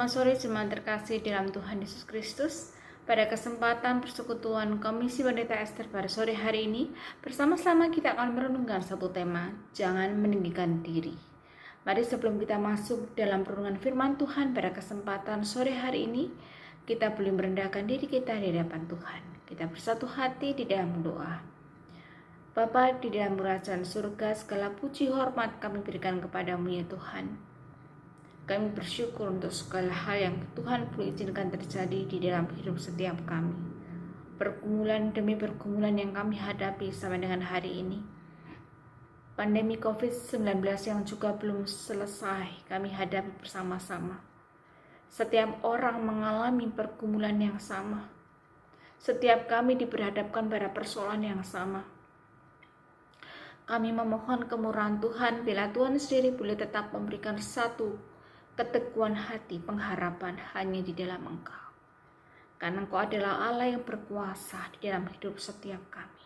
Selamat sore jemaat terkasih dalam Tuhan Yesus Kristus. Pada kesempatan persekutuan Komisi Pendeta Ester pada sore hari ini, bersama-sama kita akan merenungkan satu tema, jangan meninggikan diri. Mari sebelum kita masuk dalam renungan firman Tuhan pada kesempatan sore hari ini, kita boleh merendahkan diri kita di hadapan Tuhan. Kita bersatu hati di dalam doa. Bapa di dalam kerajaan surga, segala puji hormat kami berikan kepadamu ya Tuhan. Kami bersyukur untuk segala hal yang Tuhan perlu izinkan terjadi di dalam hidup setiap kami. Pergumulan demi pergumulan yang kami hadapi sampai dengan hari ini. Pandemi COVID-19 yang juga belum selesai kami hadapi bersama-sama. Setiap orang mengalami pergumulan yang sama. Setiap kami diperhadapkan pada persoalan yang sama. Kami memohon kemurahan Tuhan bila Tuhan sendiri boleh tetap memberikan satu keteguhan hati, pengharapan hanya di dalam Engkau. Karena Engkau adalah Allah yang berkuasa di dalam hidup setiap kami.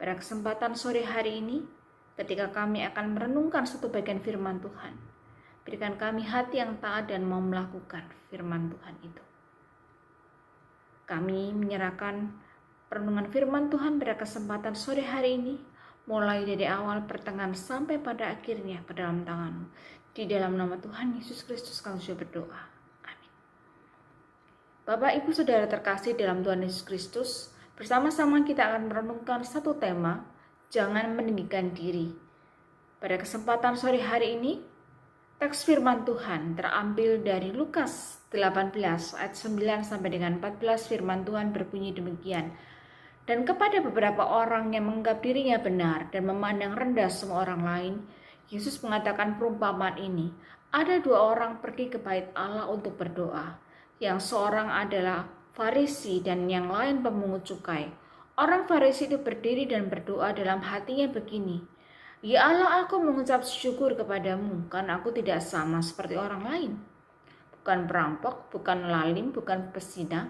Pada kesempatan sore hari ini, ketika kami akan merenungkan satu bagian firman Tuhan, berikan kami hati yang taat dan mau melakukan firman Tuhan itu. Kami menyerahkan perenungan firman Tuhan pada kesempatan sore hari ini, mulai dari awal pertengahan sampai pada akhirnya ke dalam tangan-Mu. Di dalam nama Tuhan Yesus Kristus kami sudah berdoa. Amin. Bapak, Ibu, Saudara terkasih dalam Tuhan Yesus Kristus, bersama-sama kita akan merenungkan satu tema, jangan meninggikan diri. Pada kesempatan sore hari ini, teks firman Tuhan terambil dari Lukas 18 ayat 9 sampai dengan 14. Firman Tuhan berbunyi demikian. Dan kepada beberapa orang yang menganggap dirinya benar dan memandang rendah semua orang lain, Yesus mengatakan perumpamaan ini. Ada dua orang pergi ke bait Allah untuk berdoa. Yang seorang adalah Farisi dan yang lain pemungut cukai. Orang Farisi itu berdiri dan berdoa dalam hatinya begini. Ya Allah, aku mengucap syukur kepadamu karena aku tidak sama seperti orang lain. Bukan perampok, bukan lalim, bukan pezina,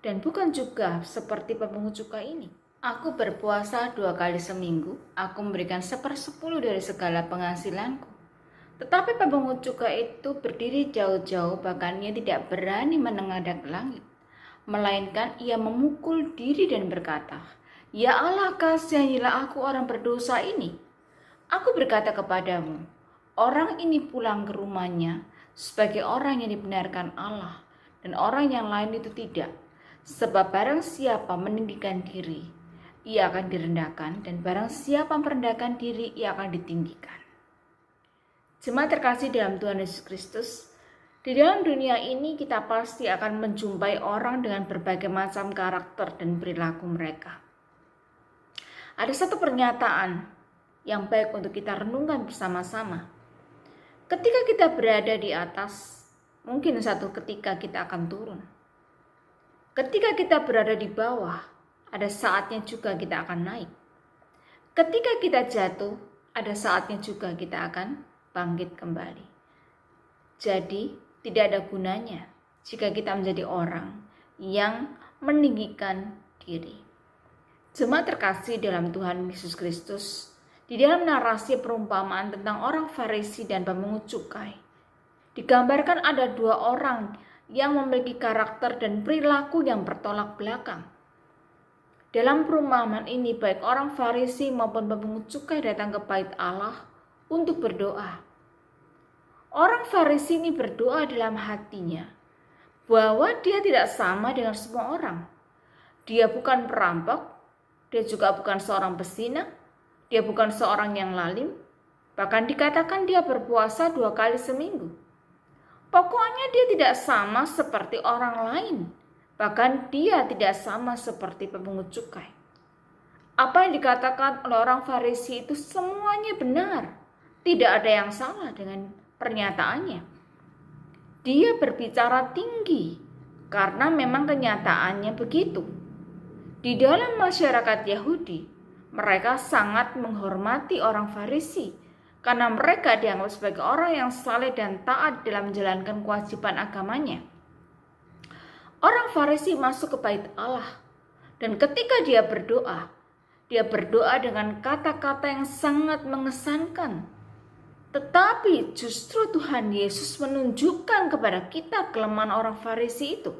dan bukan juga seperti pemungut cukai ini. Aku berpuasa 2 kali seminggu, aku memberikan 1/10 dari segala penghasilanku. Tetapi pemungut cukai itu berdiri jauh-jauh, bahkan ia tidak berani menengadah ke langit. Melainkan ia memukul diri dan berkata, Ya Allah, kasihanilah aku orang berdosa ini. Aku berkata kepadamu, orang ini pulang ke rumahnya sebagai orang yang dibenarkan Allah, dan orang yang lain itu tidak. Sebab barang siapa meninggikan diri, ia akan direndahkan, dan barang siapa merendahkan diri, ia akan ditinggikan. Jemaat terkasih dalam Tuhan Yesus Kristus, di dalam dunia ini kita pasti akan menjumpai orang dengan berbagai macam karakter dan perilaku mereka. Ada satu pernyataan yang baik untuk kita renungkan bersama-sama. Ketika kita berada di atas, mungkin satu ketika kita akan turun. Ketika kita berada di bawah, ada saatnya juga kita akan naik. Ketika kita jatuh, ada saatnya juga kita akan bangkit kembali. Jadi, tidak ada gunanya jika kita menjadi orang yang meninggikan diri. Jemaat terkasih dalam Tuhan Yesus Kristus, di dalam narasi perumpamaan tentang orang Farisi dan pemungut cukai, digambarkan ada dua orang yang memiliki karakter dan perilaku yang bertolak belakang. Dalam perumpamaan ini, baik orang Farisi maupun pemungut cukai datang ke bait Allah untuk berdoa. Orang Farisi ini berdoa dalam hatinya bahwa dia tidak sama dengan semua orang. Dia bukan perampok, dia juga bukan seorang pezina, dia bukan seorang yang lalim, bahkan dikatakan dia berpuasa 2 kali seminggu. Pokoknya dia tidak sama seperti orang lain. Bahkan dia tidak sama seperti pemungut cukai. Apa yang dikatakan oleh orang Farisi itu semuanya benar. Tidak ada yang salah dengan pernyataannya. Dia berbicara tinggi karena memang kenyataannya begitu. Di dalam masyarakat Yahudi, mereka sangat menghormati orang Farisi karena mereka dianggap sebagai orang yang saleh dan taat dalam menjalankan kewajiban agamanya. Orang Farisi masuk ke bait Allah, dan ketika dia berdoa dengan kata-kata yang sangat mengesankan. Tetapi justru Tuhan Yesus menunjukkan kepada kita kelemahan orang Farisi itu.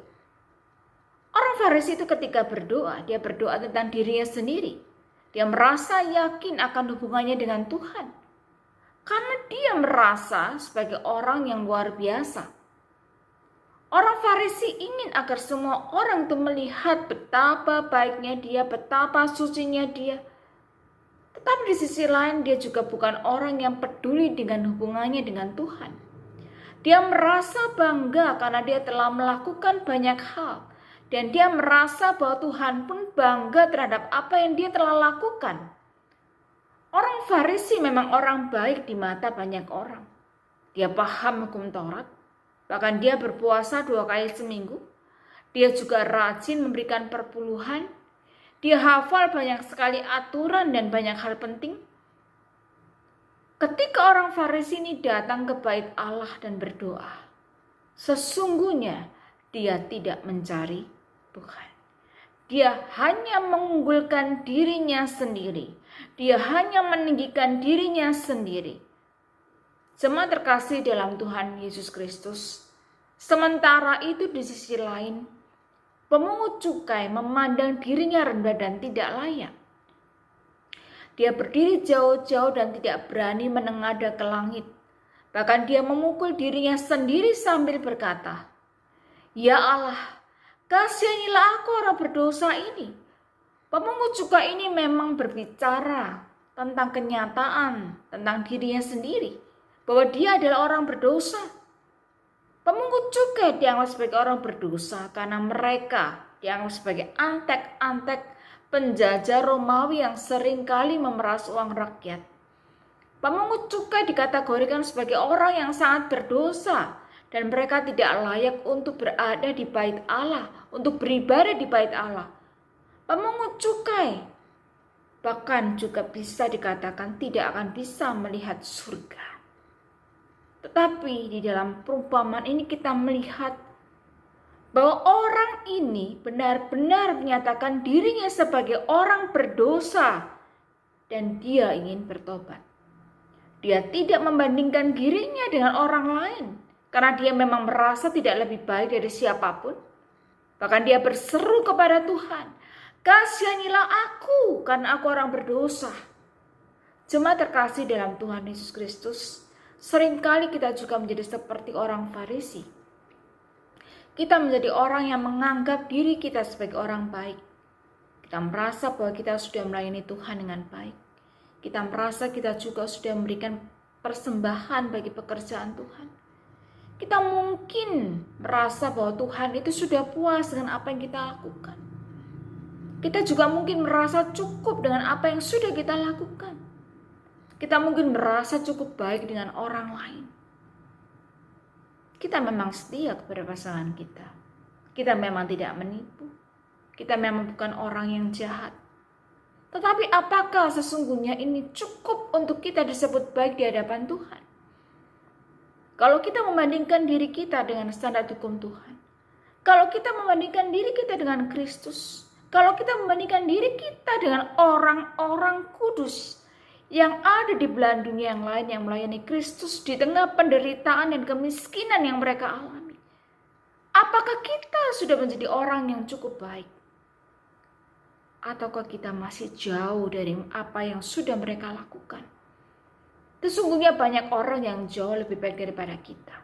Orang Farisi itu ketika berdoa, dia berdoa tentang dirinya sendiri. Dia merasa yakin akan hubungannya dengan Tuhan. Karena dia merasa sebagai orang yang luar biasa. Orang Farisi ingin agar semua orang itu melihat betapa baiknya dia, betapa sucinya dia. Tetapi di sisi lain dia juga bukan orang yang peduli dengan hubungannya dengan Tuhan. Dia merasa bangga karena dia telah melakukan banyak hal. Dan dia merasa bahwa Tuhan pun bangga terhadap apa yang dia telah lakukan. Orang Farisi memang orang baik di mata banyak orang. Dia paham hukum Taurat. Bahkan dia berpuasa 2 kali seminggu. Dia juga rajin memberikan perpuluhan. Dia hafal banyak sekali aturan dan banyak hal penting. Ketika orang Farisi ini datang ke bait Allah dan berdoa, sesungguhnya dia tidak mencari Tuhan. Dia hanya mengunggulkan dirinya sendiri. Dia hanya meninggikan dirinya sendiri. Jemaat terkasih dalam Tuhan Yesus Kristus, sementara itu di sisi lain, pemungut cukai memandang dirinya rendah dan tidak layak. Dia berdiri jauh-jauh dan tidak berani menengadah ke langit. Bahkan dia memukul dirinya sendiri sambil berkata, "Ya Allah, kasihanilah aku orang berdosa ini." Pemungut cukai ini memang berbicara tentang kenyataan, tentang dirinya sendiri. Bahwa dia adalah orang berdosa. Pemungut cukai dianggap sebagai orang berdosa karena mereka dianggap sebagai antek-antek penjajah Romawi yang seringkali memeras uang rakyat. Pemungut cukai dikategorikan sebagai orang yang sangat berdosa dan mereka tidak layak untuk berada di bait Allah, untuk beribadah di bait Allah. Pemungut cukai bahkan juga bisa dikatakan tidak akan bisa melihat surga. Tetapi di dalam perumpamaan ini kita melihat bahwa orang ini benar-benar menyatakan dirinya sebagai orang berdosa dan dia ingin bertobat. Dia tidak membandingkan dirinya dengan orang lain karena dia memang merasa tidak lebih baik dari siapapun. Bahkan dia berseru kepada Tuhan, "Kasihanilah aku karena aku orang berdosa." Jemaat terkasih dalam Tuhan Yesus Kristus, seringkali kita juga menjadi seperti orang Farisi. Kita menjadi orang yang menganggap diri kita sebagai orang baik. Kita merasa bahwa kita sudah melayani Tuhan dengan baik. Kita merasa kita juga sudah memberikan persembahan bagi pekerjaan Tuhan. Kita mungkin merasa bahwa Tuhan itu sudah puas dengan apa yang kita lakukan. Kita juga mungkin merasa cukup dengan apa yang sudah kita lakukan. Kita mungkin merasa cukup baik dengan orang lain. Kita memang setia kepada pasangan kita. Kita memang tidak menipu. Kita memang bukan orang yang jahat. Tetapi apakah sesungguhnya ini cukup untuk kita disebut baik di hadapan Tuhan? Kalau kita membandingkan diri kita dengan standar hukum Tuhan, kalau kita membandingkan diri kita dengan Kristus, kalau kita membandingkan diri kita dengan orang-orang kudus yang ada di belahan dunia yang lain yang melayani Kristus di tengah penderitaan dan kemiskinan yang mereka alami, apakah kita sudah menjadi orang yang cukup baik? Ataukah kita masih jauh dari apa yang sudah mereka lakukan? Sesungguhnya banyak orang yang jauh lebih baik daripada kita.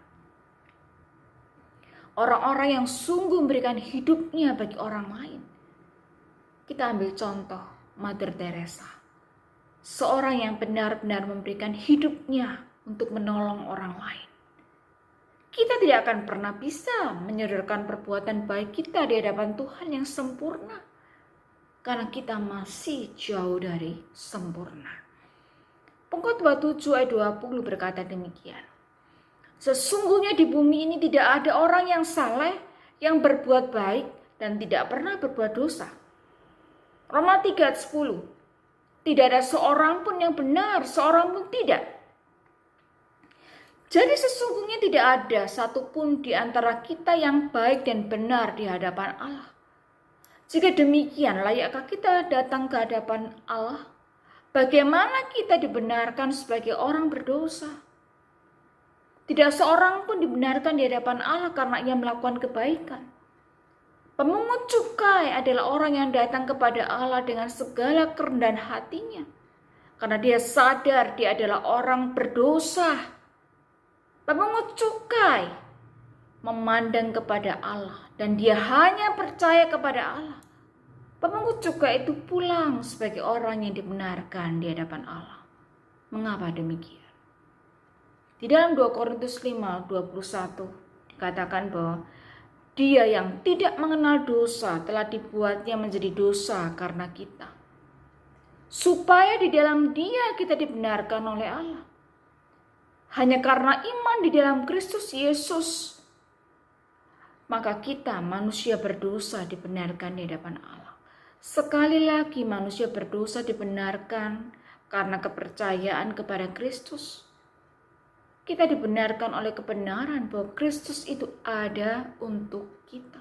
Orang-orang yang sungguh memberikan hidupnya bagi orang lain. Kita ambil contoh Mother Teresa. Seorang yang benar-benar memberikan hidupnya untuk menolong orang lain. Kita tidak akan pernah bisa menyodorkan perbuatan baik kita di hadapan Tuhan yang sempurna. Karena kita masih jauh dari sempurna. Pengkhotbah 7 ayat 20 berkata demikian. Sesungguhnya di bumi ini tidak ada orang yang saleh, yang berbuat baik dan tidak pernah berbuat dosa. Roma 3 ayat 10. Tidak ada seorang pun yang benar, seorang pun tidak. Jadi sesungguhnya tidak ada satupun di antara kita yang baik dan benar di hadapan Allah. Jika demikian, layakkah kita datang ke hadapan Allah? Bagaimana kita dibenarkan sebagai orang berdosa? Tidak seorang pun dibenarkan di hadapan Allah karena ia melakukan kebaikan. Pemungut cukai adalah orang yang datang kepada Allah dengan segala kerendahan hatinya. Karena dia sadar dia adalah orang berdosa. Pemungut cukai memandang kepada Allah dan dia hanya percaya kepada Allah. Pemungut cukai itu pulang sebagai orang yang dibenarkan di hadapan Allah. Mengapa demikian? Di dalam 2 Korintus 5:21 dikatakan bahwa dia yang tidak mengenal dosa telah dibuatnya menjadi dosa karena kita. Supaya di dalam dia kita dibenarkan oleh Allah. Hanya karena iman di dalam Kristus Yesus, maka kita manusia berdosa dibenarkan di hadapan Allah. Sekali lagi manusia berdosa dibenarkan karena kepercayaan kepada Kristus. Kita dibenarkan oleh kebenaran bahwa Kristus itu ada untuk kita.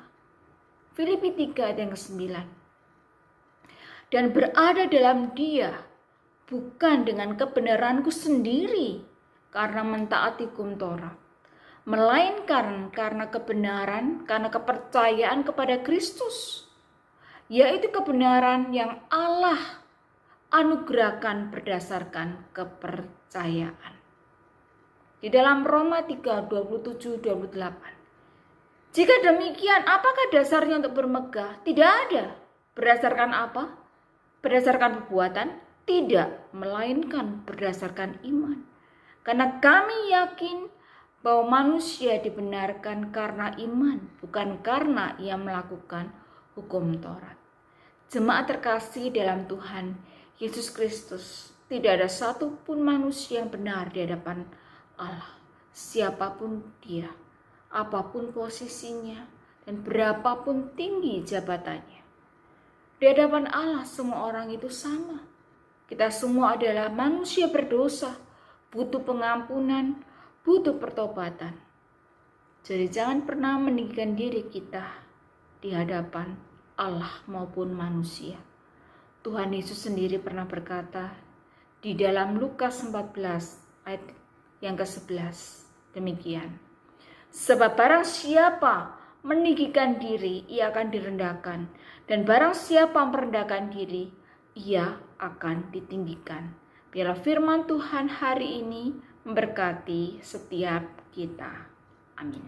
Filipi 3 ayat yang ke-9. Dan berada dalam dia bukan dengan kebenaranku sendiri karena mentaati hukum Taurat, melainkan karena kebenaran, karena kepercayaan kepada Kristus, yaitu kebenaran yang Allah anugerahkan berdasarkan kepercayaan. Di dalam Roma 3:27-28. Jika demikian, apakah dasarnya untuk bermegah? Tidak ada. Berdasarkan apa? Berdasarkan perbuatan? Tidak, melainkan berdasarkan iman. Karena kami yakin bahwa manusia dibenarkan karena iman, bukan karena ia melakukan hukum Taurat. Jemaat terkasih dalam Tuhan Yesus Kristus, tidak ada satupun manusia yang benar di hadapan Allah, siapapun dia, apapun posisinya, dan berapapun tinggi jabatannya. Di hadapan Allah semua orang itu sama. Kita semua adalah manusia berdosa, butuh pengampunan, butuh pertobatan. Jadi jangan pernah meninggikan diri kita di hadapan Allah maupun manusia. Tuhan Yesus sendiri pernah berkata di dalam Lukas 14 ayat yang ke-11 demikian. Sebab barang siapa meninggikan diri, ia akan direndahkan. Dan barang siapa merendahkan diri, ia akan ditinggikan. Biarlah firman Tuhan hari ini memberkati setiap kita. Amin.